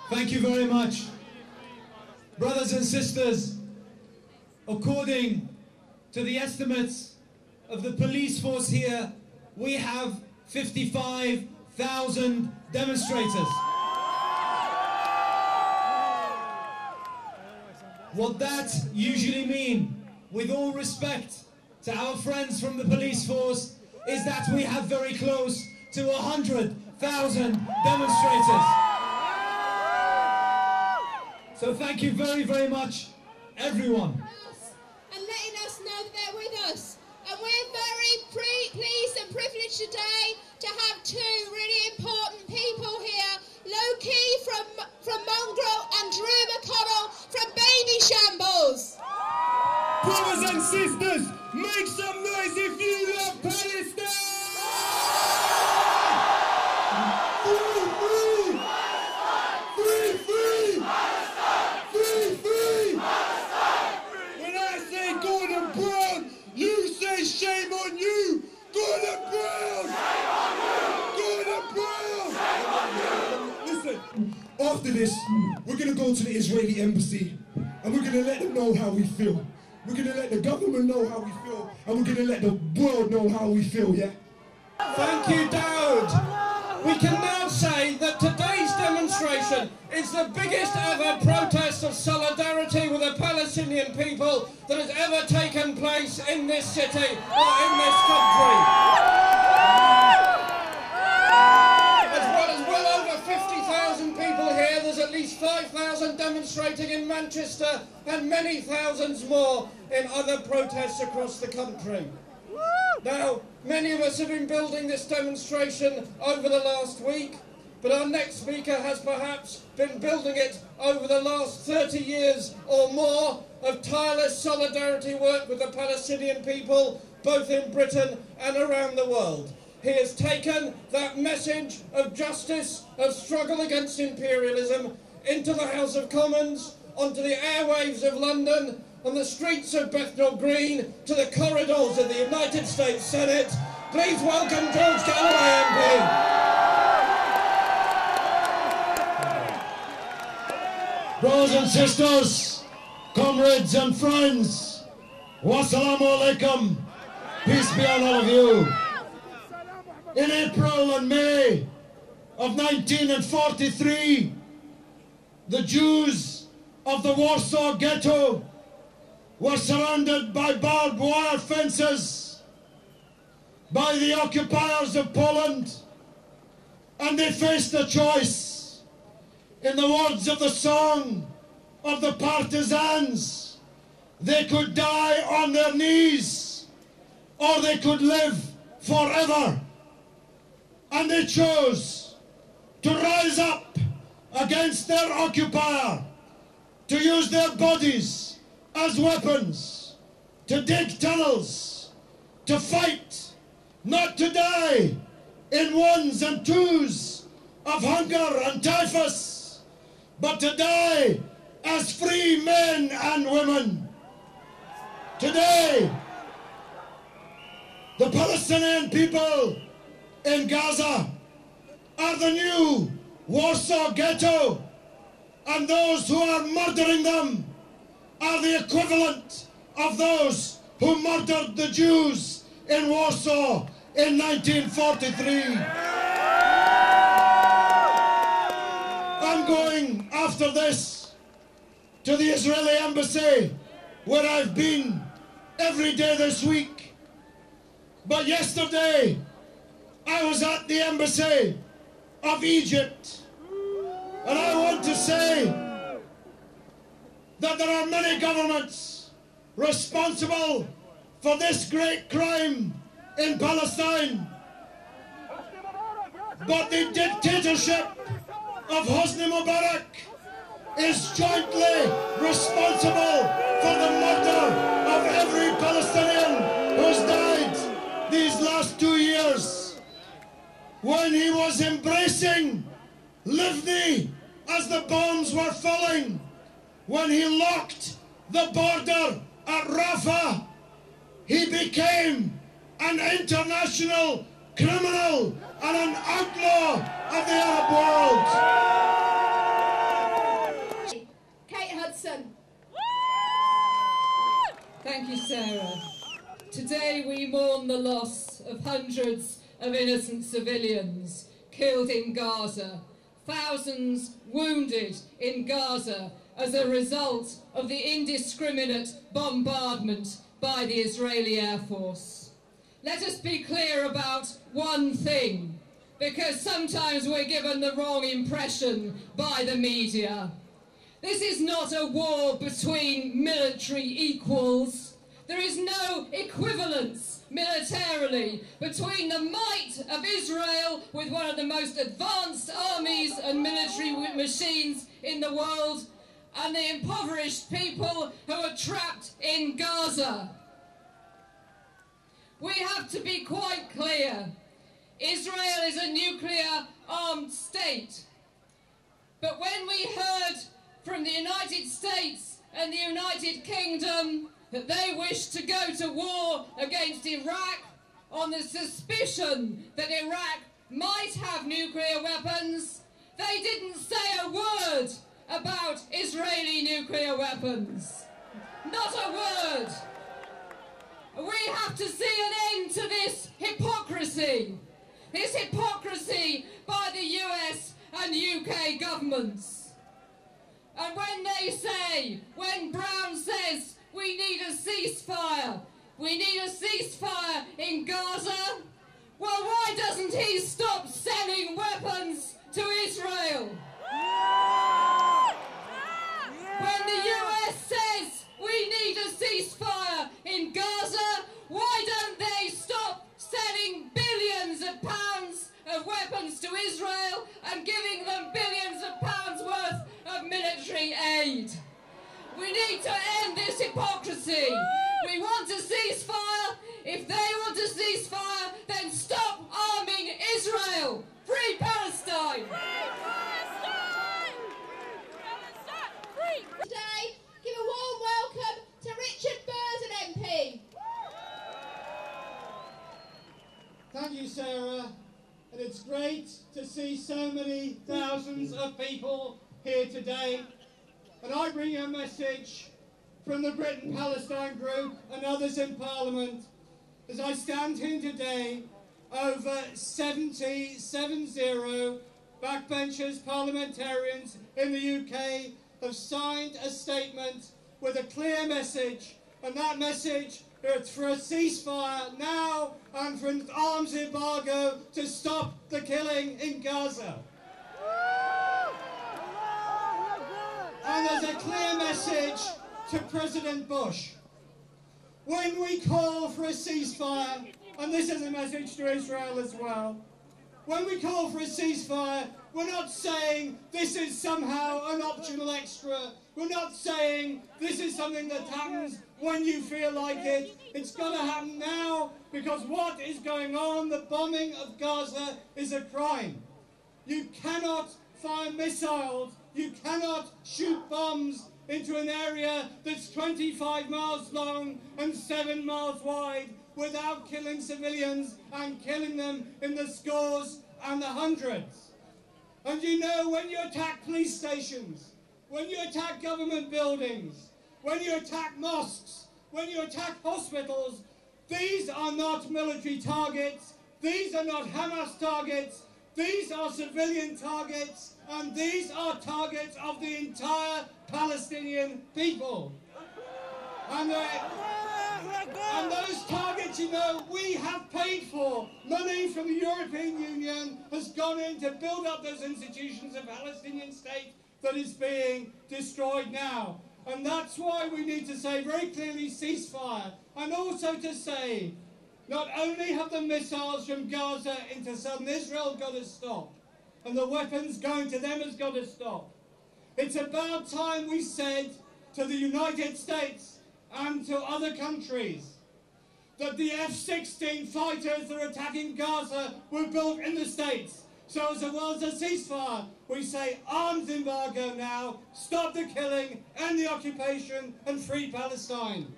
Thank you very much. Brothers and sisters, according to the estimates of the police force here, we have 55,000 demonstrators. What that usually means, with all respect to our friends from the police force, is that we have very close to 100,000 demonstrators. So thank you very, very much, everyone. And letting us know that they're with us. And we're very pleased and privileged today to have two really important people here. Low-key from Mongrel and Drew McConnell from Baby Shambles. Brothers and sisters, make some noise if you love Palestine! Free, free! Free, free! Free, free! When I say Gordon Brown, you say shame on you! Gordon Brown! Shame on you! Gordon Brown! Shame on you! Listen, after this, we're going to go to the Israeli embassy and we're going to let them know how we feel. We're going to let the government know how we feel, and we're going to let the world know how we feel, yeah? Thank you, Daoud. We can now say that today's demonstration is the biggest ever protest of solidarity with the Palestinian people that has ever taken place in this city or in this country. As well as well over 50,000 people here, there's at least 5,000 demonstrating in Manchester and many thousands more in other protests across the country. Now, many of us have been building this demonstration over the last week, but our next speaker has perhaps been building it over the last 30 years or more of tireless solidarity work with the Palestinian people, both in Britain and around the world. He has taken that message of justice, of struggle against imperialism, into the House of Commons, onto the airwaves of London, on the streets of Bethnal Green, to the corridors of the United States Senate. Please welcome George Galloway, MP. Brothers and sisters, comrades and friends, wassalamu alaikum, peace be on all of you. In April and May of 1943, the Jews of the Warsaw Ghetto were surrounded by barbed wire fences by the occupiers of Poland, and they faced a choice. In the words of the song of the partisans, they could die on their knees or they could live forever. And they chose to rise up against their occupier, to use their bodies as weapons, to dig tunnels, to fight, not to die in ones and twos of hunger and typhus, but to die as free men and women. Today, the Palestinian people in Gaza are the new Warsaw Ghetto, and those who are murdering them are the equivalent of those who murdered the Jews in Warsaw in 1943. I'm going after this to the Israeli embassy, where I've been every day this week. But yesterday, I was at the embassy of Egypt, and I want to say that there are many governments responsible for this great crime in Palestine. But the dictatorship of Hosni Mubarak is jointly responsible for the murder of every Palestinian who's died these last 2 years. When he was embracing Livni as the bombs were falling, when he locked the border at Rafah, he became an international criminal and an outlaw of the Arab world. Thank you, Sarah. Today we mourn the loss of hundreds of innocent civilians killed in Gaza, thousands wounded in Gaza as a result of the indiscriminate bombardment by the Israeli Air Force. Let us be clear about one thing, because sometimes we're given the wrong impression by the media. This is not a war between military equals. There is no equivalence militarily between the might of Israel with one of the most advanced armies and military machines in the world and the impoverished people who are trapped in Gaza. We have to be quite clear. Israel is a nuclear-armed state. But when we heard from the United States and the United Kingdom that they wish to go to war against Iraq on the suspicion that Iraq might have nuclear weapons, they didn't say a word about Israeli nuclear weapons. Not a word. We have to see an end to this hypocrisy. This hypocrisy by the US and UK governments. And when Brown says we need a ceasefire in Gaza, well, why doesn't he stop selling weapons to Israel? When the US says we need a ceasefire in Gaza, why don't they stop selling billions of pounds of weapons to Israel and giving them billions of pounds worth of military aid? We need to end this hypocrisy. We want a ceasefire. If they want a ceasefire, then stop arming Israel. Free Palestine! Free Palestine! Free! Today, give a warm welcome to Richard Burden MP. Thank you, Sarah. And it's great to see so many thousands of people here today. And I bring you a message from the Britain-Palestine group and others in Parliament. As I stand here today, over 70 backbenchers, parliamentarians in the UK have signed a statement with a clear message. And that message is for a ceasefire now and for an arms embargo to stop the killing in Gaza. And there's a clear message to President Bush. When we call for a ceasefire, and this is a message to Israel as well, when we call for a ceasefire, we're not saying this is somehow an optional extra. We're not saying this is something that happens when you feel like it. It's got to happen now, because what is going on, the bombing of Gaza, is a crime. You cannot fire missiles, you cannot shoot bombs into an area that's 25 miles long and 7 miles wide without killing civilians and killing them in the scores and the hundreds. And you know, when you attack police stations, when you attack government buildings, when you attack mosques, when you attack hospitals, these are not military targets, these are not Hamas targets, these are civilian targets, and these are targets of the entire Palestinian people. And those targets, you know, we have paid for. Money from the European Union has gone in to build up those institutions of Palestinian state that is being destroyed now. And that's why we need to say very clearly ceasefire, and also to say not only have the missiles from Gaza into southern Israel got to stop, and the weapons going to them has got to stop. It's about time we said to the United States and to other countries that the F-16 fighters that are attacking Gaza were built in the States. So as well as a ceasefire, we say arms embargo now, stop the killing, end the occupation, and free Palestine.